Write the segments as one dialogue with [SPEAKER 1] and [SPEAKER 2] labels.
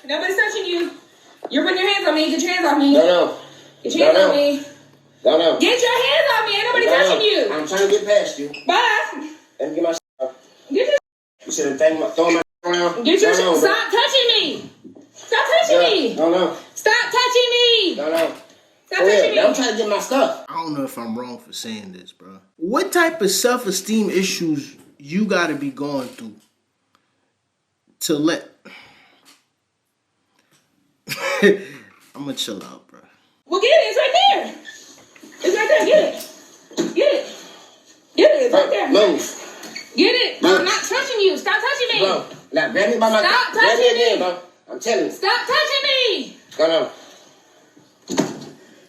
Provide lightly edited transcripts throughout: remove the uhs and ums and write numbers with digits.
[SPEAKER 1] Nobody's touching you. You're putting your hands on me. Get your hands off me.
[SPEAKER 2] No.
[SPEAKER 1] Get your hands on me.
[SPEAKER 2] No.
[SPEAKER 1] Get your hands off me. Ain't nobody touching you.
[SPEAKER 2] I'm trying to get past you.
[SPEAKER 1] Bye.
[SPEAKER 2] Let me get my shit off.
[SPEAKER 1] Get your...
[SPEAKER 2] You should have thrown my around.
[SPEAKER 1] Get your shit. Stop touching me. Stop touching me.
[SPEAKER 2] No.
[SPEAKER 1] Stop touching me.
[SPEAKER 2] No.
[SPEAKER 1] Stop touching me.
[SPEAKER 2] I'm trying to get my stuff.
[SPEAKER 3] I don't know if I'm wrong for saying this, bro. What type of self-esteem issues you gotta be going through to let... I'm gonna chill out, bro.
[SPEAKER 1] Well, get it. It's right there. It's right there. Get it. Get it. Get it. It's right there.
[SPEAKER 2] Move.
[SPEAKER 1] Get it.
[SPEAKER 2] Move.
[SPEAKER 1] I'm not touching you. Stop touching me.
[SPEAKER 2] Bro, now grab me by my...
[SPEAKER 1] Stop
[SPEAKER 2] grab
[SPEAKER 1] touching
[SPEAKER 2] me again,
[SPEAKER 1] me.
[SPEAKER 2] bro. I'm telling you.
[SPEAKER 1] Stop touching me.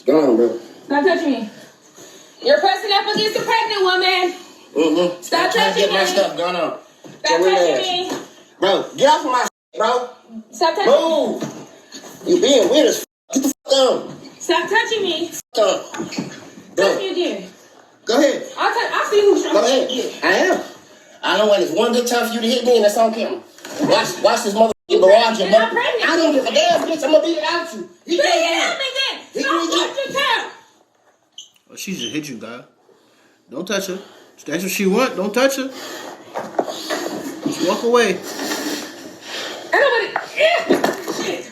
[SPEAKER 2] Go on, bro.
[SPEAKER 1] Stop touching me. You're pressing up against a pregnant woman.
[SPEAKER 2] Mm-hmm.
[SPEAKER 1] Stop
[SPEAKER 2] touching
[SPEAKER 1] touching
[SPEAKER 2] get my
[SPEAKER 1] me.
[SPEAKER 2] stuff going on.
[SPEAKER 1] Stop touching me.
[SPEAKER 2] Bro, get off of my bro.
[SPEAKER 1] Stop touching me.
[SPEAKER 2] Move. You being weird as Get the on.
[SPEAKER 1] Stop touching me. Touch me again.
[SPEAKER 2] Go ahead.
[SPEAKER 1] I'll see who's
[SPEAKER 2] Go ahead. I am. I know when it's one good time for you to hit me and that's on camera. Watch this motherfucking barrage. I don't give a damn, bitch. I'm gonna beat it out you.
[SPEAKER 1] Beat it out me then. Stop touching her.
[SPEAKER 3] Oh, she just hit you, guy. Don't touch her. If that's what she want. Don't touch her. Just walk away.
[SPEAKER 1] Shit.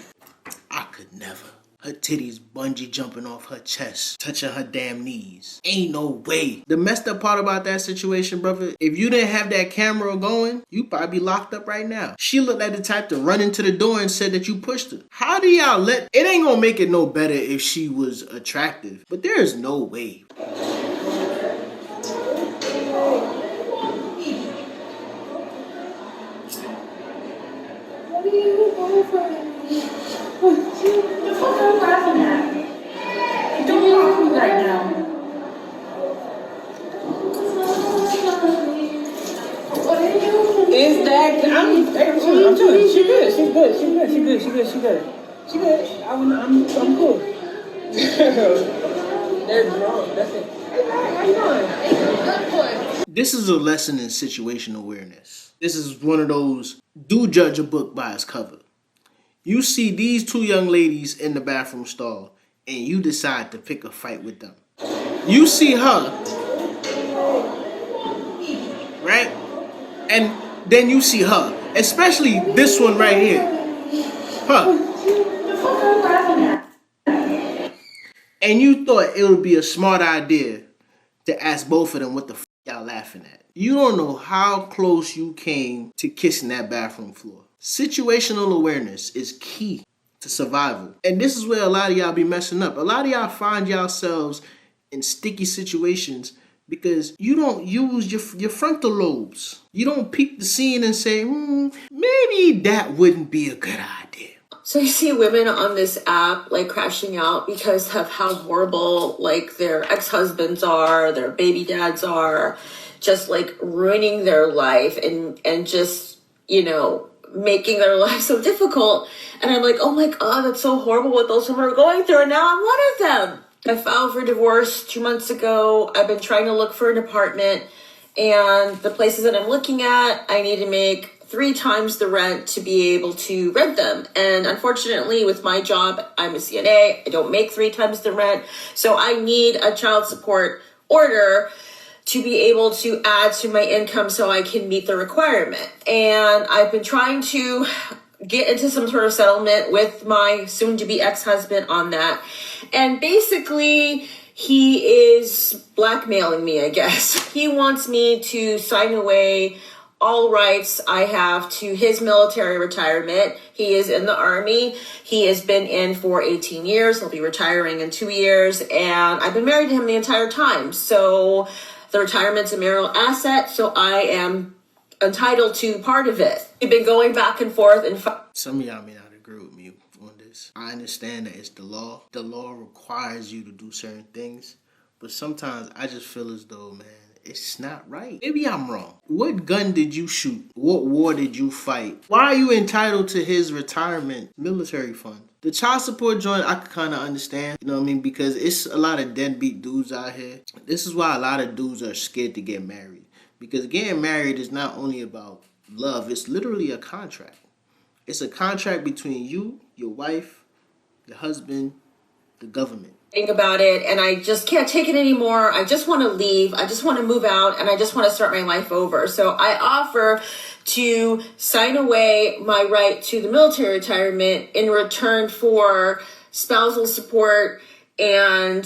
[SPEAKER 3] I could never. Her titties bungee jumping off her chest, touching her damn knees. Ain't no way. The messed up part about that situation, brother, if you didn't have that camera going, you probably be locked up right now. She looked like the type to run into the door and said that you pushed her. How do y'all let... It ain't gonna make it no better if she was attractive, but there is no way.
[SPEAKER 1] What are you over? What the fuck are you laughing at? Don't laugh at me right now. What are you doing? Is that... I'm doing. She's good. I'm cool. They're drunk. That's it. Hey, how you doing? Good boy.
[SPEAKER 3] This is a lesson in situational awareness. This is one of those, do judge a book by its cover. You see these two young ladies in the bathroom stall and you decide to pick a fight with them. You see her, right? And then you see her, especially this one right here. Her. And you thought it would be a smart idea to ask both of them what the f y'all laughing at. You don't know how close you came to kissing that bathroom floor. Situational awareness is key to survival. And this is where a lot of y'all be messing up. A lot of y'all find yourselves in sticky situations because you don't use your frontal lobes. You don't peek the scene and say, maybe that wouldn't be a good idea.
[SPEAKER 4] So you see women on this app like crashing out because of how horrible like their ex-husbands are, their baby dads are, just like ruining their life and just, making their life so difficult. And I'm like, oh my God, that's so horrible what those women are going through. And now I'm one of them. I filed for divorce 2 months ago. I've been trying to look for an apartment, and the places that I'm looking at, I need to make 3 times the rent to be able to rent them. And unfortunately, with my job, I'm a CNA. I don't make 3 times the rent. So I need a child support order to be able to add to my income so I can meet the requirement. And I've been trying to get into some sort of settlement with my soon-to-be ex-husband on that. And basically, he is blackmailing me, I guess. He wants me to sign away all rights I have to his military retirement. He is in the Army. He has been in for 18 years. He'll be retiring in 2 years. And I've been married to him the entire time. So the retirement's a marital asset, so I am entitled to part of it. We've been going back and forth. And
[SPEAKER 3] some of y'all may not agree with me on this. I understand that it's the law. The law requires you to do certain things. But sometimes I just feel as though, man, it's not right. Maybe I'm wrong. What gun did you shoot? What war did you fight? Why are you entitled to his retirement military fund? The child support joint, I can kind of understand, you know what I mean? Because it's a lot of deadbeat dudes out here. This is why a lot of dudes are scared to get married. Because getting married is not only about love, it's literally a contract. It's a contract between you, your wife, your husband, the government.
[SPEAKER 4] Think about it, and I just can't take it anymore. I just want to leave. I just want to move out, and I just want to start my life over. So I offer to sign away my right to the military retirement in return for spousal support and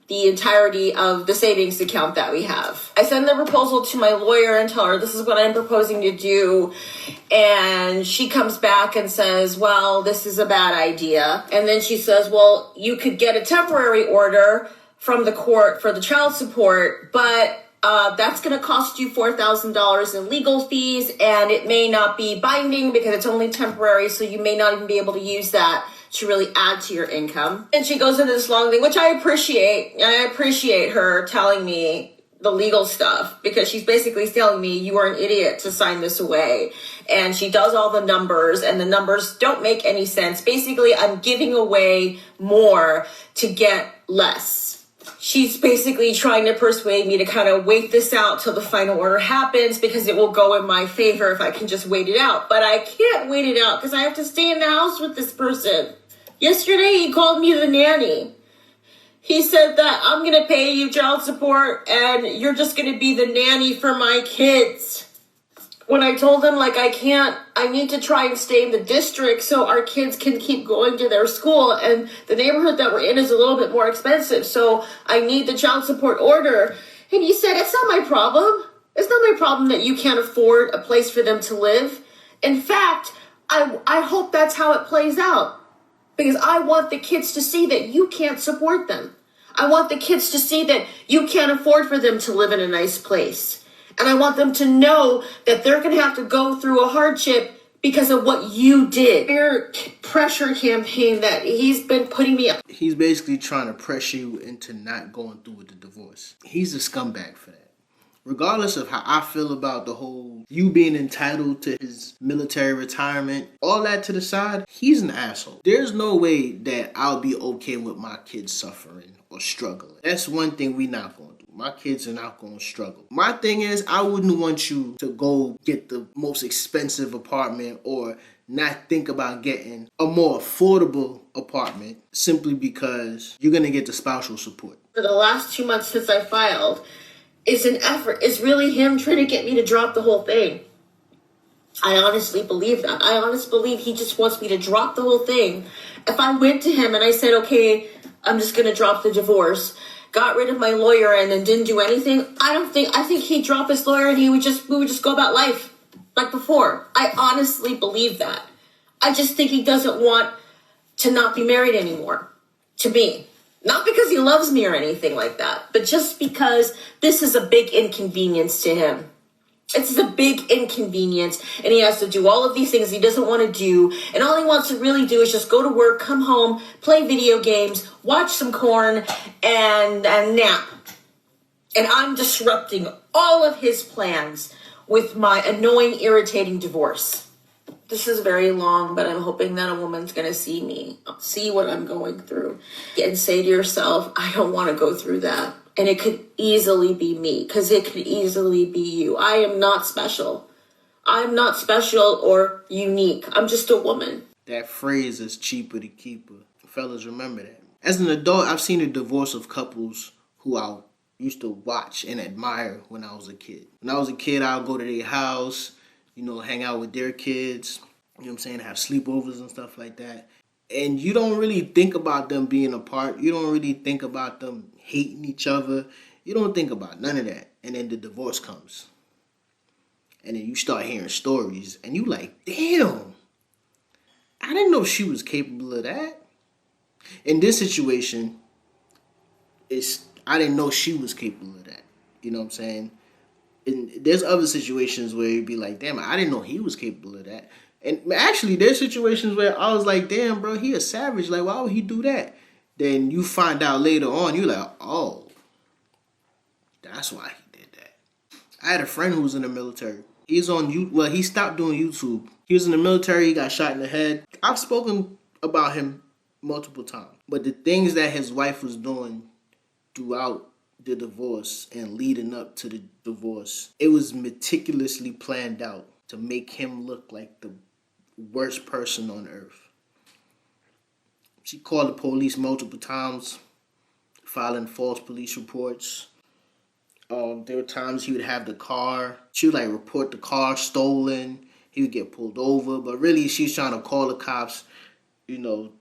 [SPEAKER 4] the entirety of the savings account that we have. I send the proposal to my lawyer and tell her this is what I'm proposing to do. And she comes back and says, well, this is a bad idea. And then she says, well, you could get a temporary order from the court for the child support, but that's going to cost you $4,000 in legal fees, and it may not be binding because it's only temporary, so you may not even be able to use that to really add to your income. And she goes into this long thing, which I appreciate. I appreciate her telling me the legal stuff, because she's basically telling me you are an idiot to sign this away. And she does all the numbers, and the numbers don't make any sense. Basically, I'm giving away more to get less. She's basically trying to persuade me to kind of wait this out till the final order happens, because it will go in my favor if I can just wait it out. But I can't wait it out because I have to stay in the house with this person. Yesterday, he called me the nanny. He said that I'm going to pay you child support and you're just going to be the nanny for my kids. When I told him, like, I need to try and stay in the district so our kids can keep going to their school. And the neighborhood that we're in is a little bit more expensive, so I need the child support order. And he said, it's not my problem. It's not my problem that you can't afford a place for them to live. In fact, I hope that's how it plays out. Because I want the kids to see that you can't support them. I want the kids to see that you can't afford for them to live in a nice place. And I want them to know that they're going to have to go through a hardship because of what you did. Your pressure campaign that he's been putting me up.
[SPEAKER 3] He's basically trying to pressure you into not going through with the divorce. He's a scumbag for that. Regardless of how I feel about the whole you being entitled to his military retirement, all that to the side, he's an asshole. There's no way that I'll be okay with my kids suffering or struggling. That's one thing we not going to do. My kids are not going to struggle. My thing is, I wouldn't want you to go get the most expensive apartment or not think about getting a more affordable apartment simply because you're going to get the spousal support.
[SPEAKER 4] For the last 2 months since I filed, it's an effort. It's really him trying to get me to drop the whole thing. I honestly believe that. I honestly believe he just wants me to drop the whole thing. If I went to him and I said, okay, I'm just going to drop the divorce, got rid of my lawyer and then didn't do anything, I think he'd drop his lawyer and we would just go about life like before. I honestly believe that. I just think he doesn't want to not be married anymore to me. Not because he loves me or anything like that, but just because this is a big inconvenience to him. It's a big inconvenience, and he has to do all of these things he doesn't want to do, and all he wants to really do is just go to work, come home, play video games, watch some porn, and nap. And I'm disrupting all of his plans with my annoying, irritating divorce. This is very long, but I'm hoping that a woman's going to see what I'm going through, and say to yourself, I don't want to go through that. And it could easily be me, because it could easily be you. I am not special. I'm not special or unique. I'm just a woman.
[SPEAKER 3] That phrase is cheaper to keep her. Fellas, remember that. As an adult, I've seen the divorce of couples who I used to watch and admire when I was a kid. When I was a kid, I'll go to their house, hang out with their kids, have sleepovers and stuff like that. And you don't really think about them being apart. You don't really think about them hating each other. You don't think about none of that. And then the divorce comes. And then you start hearing stories. And you like, damn, I didn't know she was capable of that. In this situation, I didn't know she was capable of that. You know what I'm saying? And there's other situations where you'd be like, damn, I didn't know he was capable of that. And actually, there's situations where I was like, damn, bro, he a savage. Like, why would he do that? Then you find out later on, you're like, oh, that's why he did that. I had a friend who was in the military. He stopped doing YouTube. He was in the military. He got shot in the head. I've spoken about him multiple times. But the things that his wife was doing throughout the divorce and leading up to the divorce, it was meticulously planned out to make him look like the worst person on earth. She called the police multiple times, filing false police reports. There were times he would have the car. She would like report the car stolen. He would get pulled over, but really she's trying to call the cops, you know,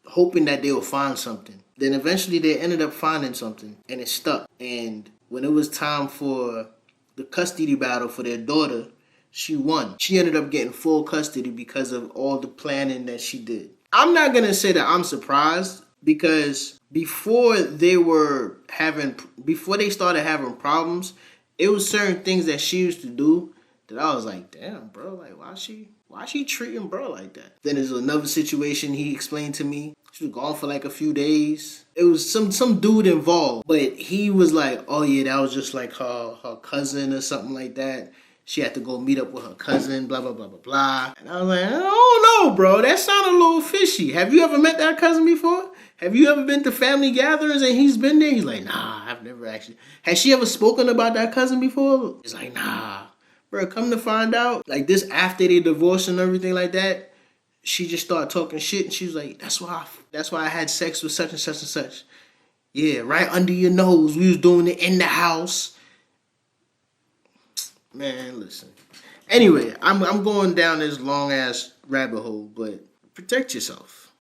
[SPEAKER 3] hoping that they will find something. Then eventually they ended up finding something, and it stuck. And when it was time for the custody battle for their daughter, she won. She ended up getting full custody because of all the planning that she did. I'm not going to say that I'm surprised, because before they started having problems, it was certain things that she used to do that I was like, damn, bro, like why she treating bro like that? Then there's another situation he explained to me. She was gone for like a few days. It was some dude involved, but he was like, oh yeah, that was just like her cousin or something like that. She had to go meet up with her cousin, blah, blah, blah, blah, blah. And I was like, I don't know, bro. That sounded a little fishy. Have you ever met that cousin before? Have you ever been to family gatherings and he's been there? He's like, nah, I've never actually. Has she ever spoken about that cousin before? He's like, nah. Bro, come to find out, like this after they divorced and everything like that, she just started talking shit, and she was like, that's why I had sex with such and such and such. Yeah, right under your nose. We was doing it in the house. Man, listen. Anyway, I'm going down this long ass rabbit hole, but protect yourself.